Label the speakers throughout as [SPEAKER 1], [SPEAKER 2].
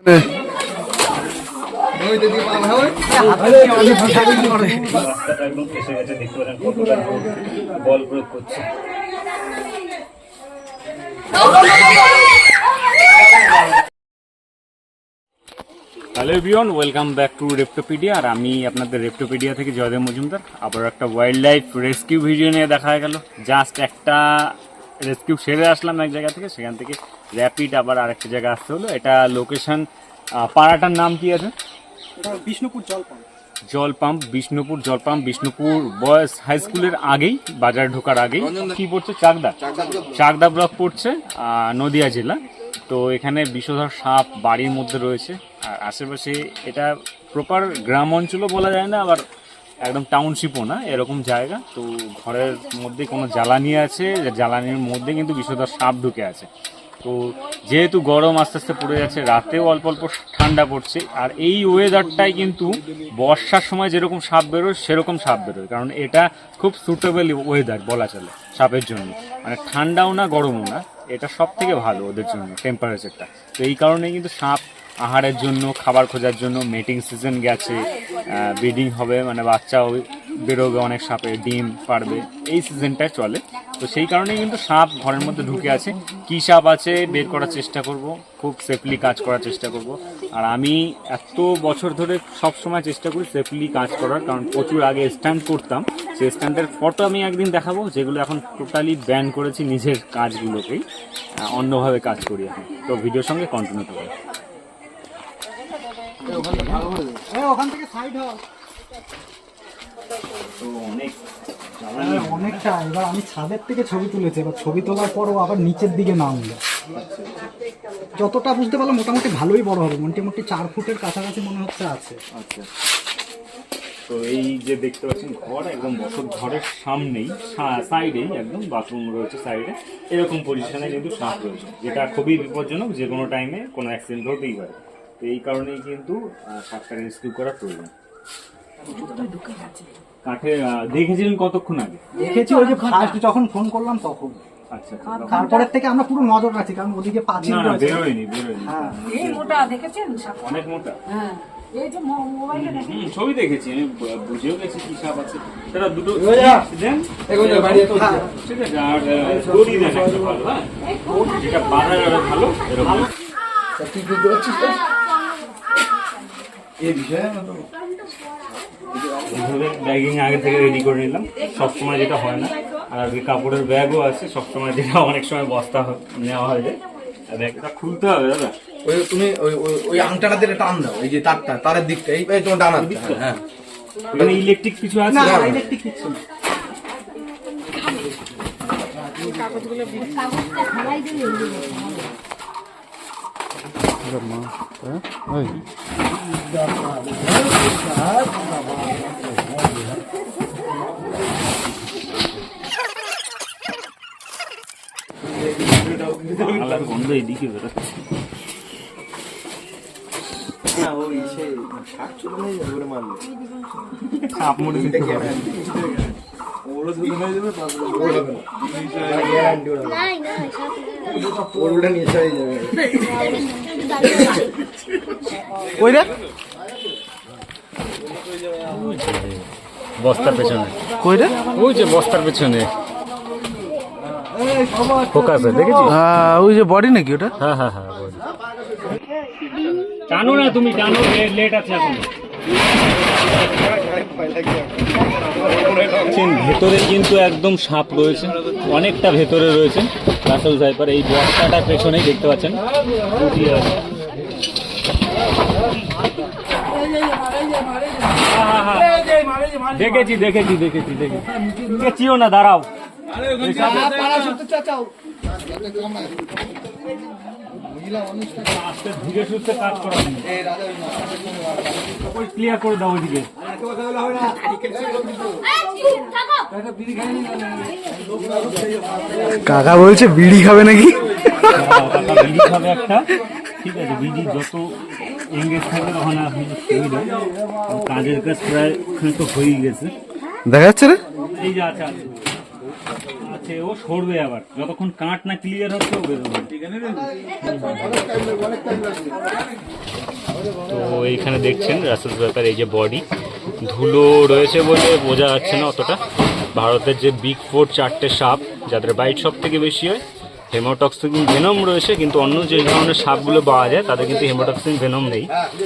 [SPEAKER 1] Hello everyone, welcome back to Reptopedia. আর আমি আপনাদের রেপ্টোপিডিয়া থেকে জয়দেব মজুমদার। আবার একটা ওয়াইল্ড লাইফ রেস্কিউ ভিডিও নিয়ে দেখা গেল। জাস্ট একটা রেস্কিউ সেরে আসলাম এক জায়গা থেকে, সেখান থেকে র্যাপিড আবার আরেকটা জায়গা আসতে হলো। এটা লোকেশন, পাড়াটার নাম কি আছে?
[SPEAKER 2] বিষ্ণুপুর
[SPEAKER 1] জল পাম্প, বিষ্ণুপুর জল পাম্প। বিষ্ণুপুর বয়েজ হাই স্কুলের আগেই, বাজার ঢোকার আগেই। কি পড়ছে? চাকদা ব্লক পড়ছে, নদিয়া জেলা। তো এখানে বিষধর সাপ বাড়ির মধ্যে রয়েছে। আর আশেপাশে এটা প্রপার গ্রাম অঞ্চলও বলা যায় না, আবার একদম টাউনশিপও না, এরকম জায়গা। তো ঘরের মধ্যে কোনো জ্বালানি আছে, জ্বালানির মধ্যে কিন্তু বিষধর সাপ ঢুকে আছে। তো যেহেতু গরম আস্তে আস্তে পড়ে যাচ্ছে, রাতেও অল্প অল্প ঠান্ডা পড়ছে। আর এই ওয়েদারটাই কিন্তু বর্ষার সময় যেরকম সাপ বেরোয় সেরকম সাপ বেরোয়, কারণ এটা খুব সুটেবল ওয়েদার বলা চলে সাপের জন্য। মানে ঠান্ডাও না গরমও না, এটা সব থেকে ভালো ওদের জন্য টেম্পারেচারটা। তো এই কারণেই কিন্তু সাপ আহারের জন্য, খাবার খোঁজার জন্য, মেটিং সিজন গেছে, ব্রিডিং হবে, মানে বাচ্চাও বেরোবে, অনেক সাপের ডিম পারবে, এই সিজনটায় চলে। তো সেই কারণেই কিন্তু সাপ ঘরের মধ্যে ঢুকে আছে। কী সাপ আছে বের করার চেষ্টা করব, খুব সেফলি কাজ করার চেষ্টা করব। আর আমি এত বছর ধরে সব সময় চেষ্টা করি সেফলি কাজ করার, কারণ প্রচুর আগে স্ট্যান্ড করতাম। সেই স্ট্যান্ডের ফটো আমি একদিন দেখাবো, যেগুলো এখন টোটালি ব্যান করেছি নিজের কাজগুলোকেই, অন্যভাবে কাজ করি এখন। তো ভিডিওর সঙ্গে কন্টিনিউ করবো।
[SPEAKER 2] ওখান থেকে সাইড হও। অনেকটা। এবার আমি ছাদের থেকে ছবি তুলেছি, এবার ছবি তোলার পরও আবার নিচের দিকে নামলো। যতটা বুঝতে পারলো মোটামুটি ভালোই বড় হবে, মোটামুটি 4 ফুটের কাছাকাছি মনে হচ্ছে আছে।
[SPEAKER 1] আচ্ছা, তো এই যে দেখতে পাচ্ছেন ঘর, একদম বসত ঘরের সামনেই, সাইডেই একদম বাথরুম রয়েছে সাইডে। এরকম পজিশনে কিন্তু সাপ রয়েছে, যেটা খুবই বিপজ্জনক, যে কোনো টাইমে কোনো অ্যাক্সিডেন্ট হতেই পারে। তো এই কারণেই কিন্তু সাপটা রেস্কিউ করা প্রয়োজন। কাঠে দেখেছিলেন কতক্ষণ আগে?
[SPEAKER 2] দেখেছি ওই যে ফার্স্ট যখন ফোন করলাম তখন।
[SPEAKER 1] আচ্ছা,
[SPEAKER 2] তারপরের থেকে আমরা পুরো নজর রাখছি, কারণ ওদিকে পাঁচিল রয়েছে।
[SPEAKER 1] বেরোয়নি।
[SPEAKER 2] হ্যাঁ,
[SPEAKER 3] এই মোটা দেখেছেন?
[SPEAKER 1] অনেক মোটা।
[SPEAKER 3] হ্যাঁ, এই যে মোবাইলে দেখেন।
[SPEAKER 1] ছবি দেখেছি, আমি বুঝেও গেছি কি সাপ আছে। সেটা দুটো দেন, ঠিক আছে। আর দড়ি দেন একটা ভালো, হ্যাঁ, যেটা বাঁধা যাবে ভালো, এরকম।
[SPEAKER 4] তুই বুঝতে পারছিস তো এই বিষয়ে?
[SPEAKER 1] এইভাবে ব্যাগিং আগে থেকে রেডি করে নিলাম, সবসময় যেটা হয় না। আর আজকে কাপড়ের ব্যাগও আছে, সবসময় যেটা অনেক সময় বস্তা নেওয়া হয় যায়। ব্যাগটা খুলতে হবে দাদা।
[SPEAKER 4] ওই তুমি ওই আংটাটা দিয়ে টান দাও, এই যে তারের দিকটা, এই তোমার ডানার দিকটা। হ্যাঁ,
[SPEAKER 1] এখানে ইলেকট্রিক কিছু আছে?
[SPEAKER 2] না, ইলেকট্রিক কিছু না।
[SPEAKER 1] বন্ধ এইদিকে বেরোচ্ছে। সাপ মরে দিতে পারে। বস্তার পেছনে কইরে, ওই যে বস্তার পেছনে ফোকাস হয়, দেখেছি?
[SPEAKER 4] ওই যে বডি নাকি ওটা?
[SPEAKER 1] হ্যাঁ হ্যাঁ হ্যাঁ, টানো না তুমি, টানো, লেট আছে এখন। ভেতরে কিন্তু একদম সাপ রয়েছে, অনেকটা ভেতরে রয়েছে রাসেল সাইপার। এই বস্তাটার পেছনেই দেখতে পাচ্ছেন দেখেছি দেখেছি দেখেছি দেখেছি। চিও না, দাঁড়াও। ধীরে সুস্থে কাজ করা, ক্লিয়ার করে দাও ওইদিকে।
[SPEAKER 2] কাকা বলছে বিড়ি খাবে নাকি?
[SPEAKER 1] বিড়ি খাবে একটা, ঠিক আছে। বিড়ি যত এঙ্গেজ থাকবে তখন আপনি সুবিধা। কাজের কাজ প্রায় তো হয়েই গেছে,
[SPEAKER 2] দেখা যাচ্ছে রে।
[SPEAKER 1] এই যে আছে যাচ্ছে, ও সরবে আবার যতক্ষণ কাঠ না ক্লিয়ার হচ্ছে ও বেরোবে। তো এইখানে দেখছেন রাসেল ভাইপার এই যে বডি, ধুলো রয়েছে বলে বোঝা যাচ্ছে না অতটা। ভারতের যে বিগ 4 4টে সাপ যাদের বাইট সব থেকে বেশি হয়, হেমোটক্সিন ভেনম রয়েছে, কিন্তু অন্য যে ধরনের সাপগুলো পাওয়া যায় তাদের কিন্তু হেমোটক্সিন ভেনম নেই,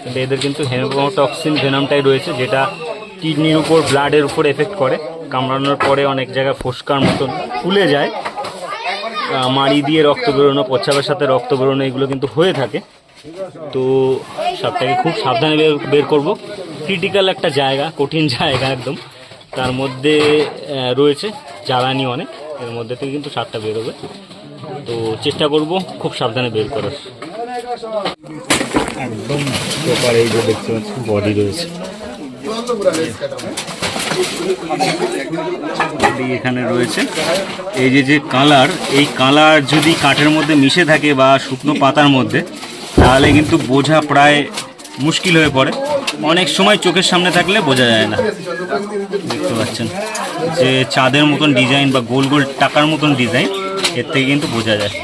[SPEAKER 1] কিন্তু এদের কিন্তু হেমোটক্সিন ভেনমটাই রয়েছে, যেটা কিডনির উপর ব্লাডের উপর এফেক্ট করে। কামড়ানোর পরে অনেক জায়গায় ফোস্কার মতন ফুলে যায়, মাড়ি দিয়ে রক্ত বেরোনো, প্রস্রাবের সাথে রক্ত বেরোনো এগুলো কিন্তু হয়ে থাকে। তো সাপটাকে খুব সাবধানে বের করব। ক্রিটিক্যাল একটা জায়গা, কঠিন জায়গা একদম, তার মধ্যে রয়েছে জ্বালানি অনেক, এর মধ্যে থেকে কিন্তু সাপটা বেরোবে। তো চেষ্টা করব খুব সাবধানে বের করার। একদম প্রপার এই যে দেখতে পাচ্ছেন বডি রয়েছে, এখানে রয়েছে। এই যে কালার, এই কালার যদি কাঠের মধ্যে মিশে থাকে বা শুকনো পাতার মধ্যে, তাহলে কিন্তু বোঝা প্রায় মুশকিল হয়ে পড়ে। অনেক সময় চোখের সামনে থাকলে বোঝা যায় না। দেখতে পাচ্ছেন যে চাঁদের মতন ডিজাইন বা গোল গোল টাকার মতন ডিজাইন, এর থেকে কিন্তু বোঝা যায়।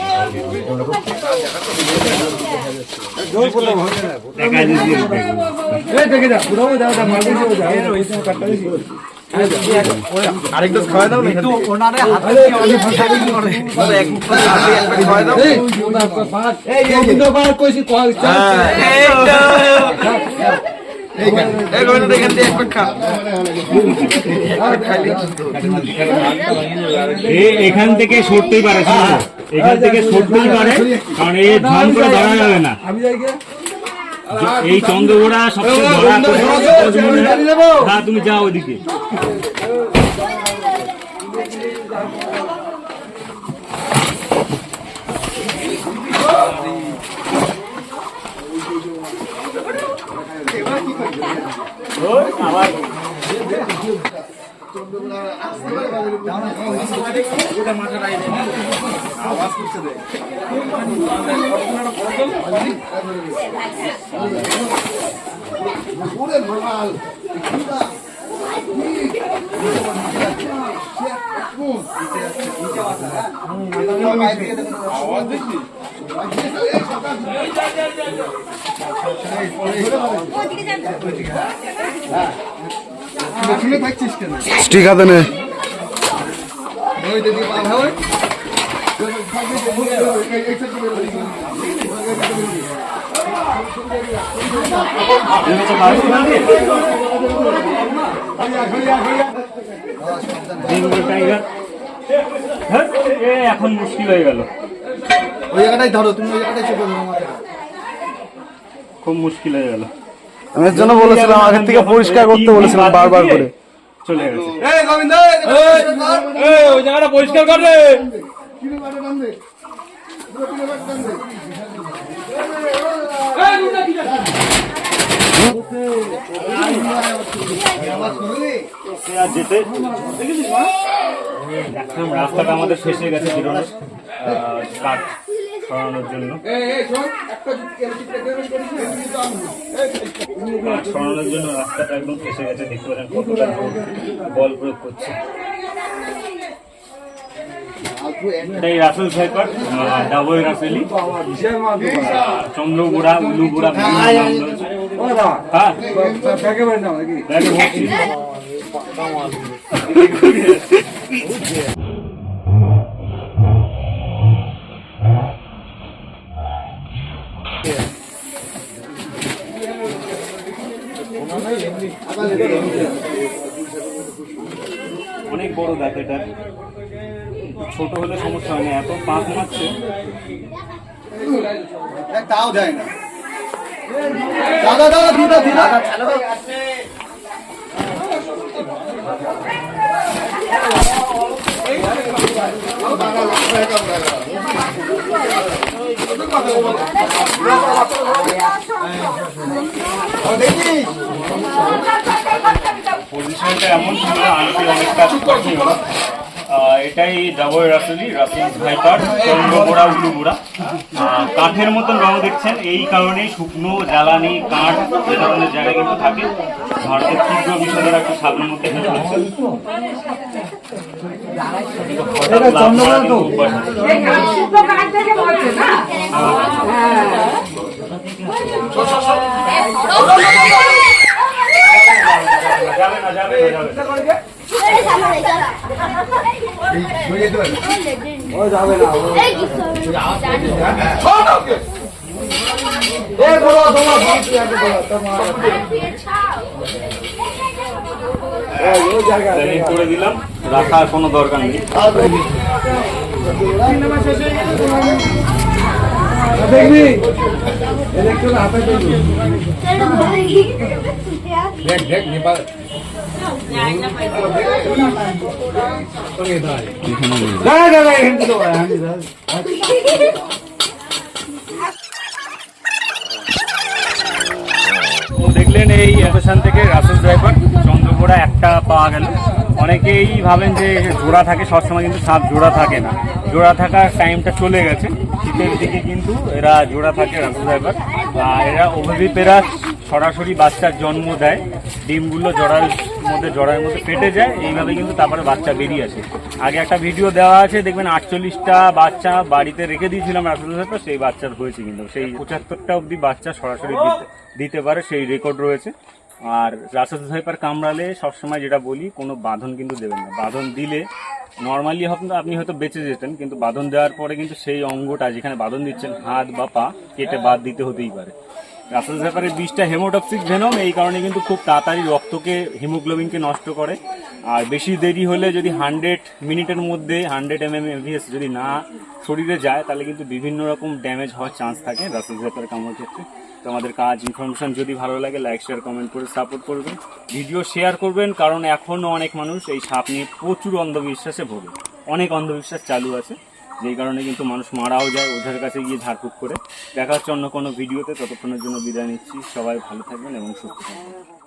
[SPEAKER 4] আরেকটা খাওয়া দাও না
[SPEAKER 2] একটু ওনারে হাতে দিয়ে অনেক ভাষাই করে।
[SPEAKER 4] খাওয়া দাও।
[SPEAKER 2] এই গোবিন্দবার কইছি কল
[SPEAKER 4] এই গোবিন্দ দেখেন দিয়ে একটা খা।
[SPEAKER 1] এখান থেকে সরতেই পারে, এখান থেকে সরতেই পারে, কারণ এই ধান করে ধরা যাবে না। এই চন্দ্রগোড়া সবচেয়ে ধরা, হ্যাঁ তুমি যাও ওইদিকে। আবার
[SPEAKER 5] স্টিক হাতে নে।
[SPEAKER 1] এখন মুশকিল হয়ে গেল,
[SPEAKER 2] ওই জায়গাটাই ধরো, তুমি ওই জায়গাটাই চেপে ধরো,
[SPEAKER 1] খুব মুশকিল হয়ে গেল।
[SPEAKER 5] আমি এর জন্য বলেছিলাম আগের থেকে পরিষ্কার করতে বলেছিলাম বারবার করে।
[SPEAKER 1] চলে গেছে।
[SPEAKER 4] এই গোবিন্দ
[SPEAKER 1] ওই জায়গাটা পরিষ্কার কর রে। রাস্তাটা আমাদের শেষ হয়ে গেছে বেরোনোর, কাঠ সরানোর জন্য। কাঠ সরানোর জন্য রাস্তাটা একদম শেষ হয়ে গেছে, দেখতে পারেন কতটা বল প্রয়োগ করছে। এটাই রাসেল ভাইপার, ডাবল রাসেলি, চন্দ্রগোড়া, উলুগোড়া, অনেক বড় দাঁত এটা, ছোট হলে সমস্যা হয় না, এত পাক মারছে
[SPEAKER 2] তাও যায় না। দাদা দাদা দুটা দিদা
[SPEAKER 1] পজিশনটা এমন ছিল, আনতে অনেকটা কঠিন। এটাই ডাবল রাসেলি, রাসেল ভাইপার, চন্দ্রগোড়া, উলুগোড়া। কাঠের মতন রং দেখছেন, এই কারণেই শুকনো জ্বালানি কাঠ এ ধরনের জায়গায় কিন্তু থাকে। ভারতের তীব্র বিষয়টা একটা সাপের মধ্যে হেঁটে হচ্ছে।
[SPEAKER 3] এই শুদ্ধ কাজ থেকে বলছে না
[SPEAKER 1] করে দিলাম, রাখার কোনো দরকার নেই। দেখলেন এই স্টেশন থেকে রাসেল ড্রাইভার চন্দ্রকোড়া একটা পাওয়া গেল। অনেকেই ভাবেন যে জোড়া থাকে, সবসময় কিন্তু সাপ জোড়া থাকে না, জোড়া থাকার টাইমটা চলে গেছে। শীতের দিকে কিন্তু এরা জোড়া থাকে রাসেল ড্রাইভার। এরা অভিজিতেরা সরাসরি বাচ্চার জন্ম দেয়, ডিমগুলো জড়ার মধ্যে ফেটে যায়, এইভাবে কিন্তু তারপরে বাচ্চা বেরিয়ে আসে। আগে একটা ভিডিও দেওয়া আছে, দেখবেন 48টা বাচ্চা বাড়িতে রেখে দিয়েছিলাম রাসেল ড্রাইভার, সেই বাচ্চার হয়েছে কিন্তু সেই 75টা অবধি বাচ্চা সরাসরি দিতে পারে, সেই রেকর্ড রয়েছে। আর রাসেল ভাইপার কামড়ালে সবসময় যেটা বলি, কোনো বাঁধন কিন্তু দেবেন না। বাঁধন দিলে নর্মালি আপনি হয়তো বেঁচে যেতেন, কিন্তু বাঁধন দেওয়ার পরে কিন্তু সেই অঙ্গটা যেখানে বাঁধন দিচ্ছেন, হাত বা পা, কেটে বাদ দিতে হতেই পারে। রাসেল ভাইপারের বিষটা হেমোটক্সিক ভেনম, এই কারণে কিন্তু খুব তাড়াতাড়ি রক্তকে, হিমোগ্লোবিনকে নষ্ট করে। আর বেশি দেরি হলে যদি 100 মিনিটের মধ্যে 100 mmAVS যদি না শরীরে যায়, তাহলে কিন্তু বিভিন্ন রকম ড্যামেজ হওয়ার চান্স থাকে রাসেল ভাইপারের কামড়ের ক্ষেত্রে। তো আমাদের কাজ ইনফরমেশন যদি ভালো লাগে, লাইক শেয়ার কমেন্ট করে সাপোর্ট করবেন, ভিডিও শেয়ার করবেন, কারণ এখনও অনেক মানুষ এই সাপ নিয়ে প্রচুর অন্ধবিশ্বাসে ভোগে। অনেক অন্ধবিশ্বাস চালু আছে, যেই কারণে কিন্তু মানুষ মারাও যায় ওঝার কাছে গিয়ে ঝাড়ফুঁক করে। দেখা হচ্ছে অন্য কোনো ভিডিওতে, ততক্ষণের জন্য বিদায় নিচ্ছি। সবাই ভালো থাকবেন এবং সুস্থ থাকবেন।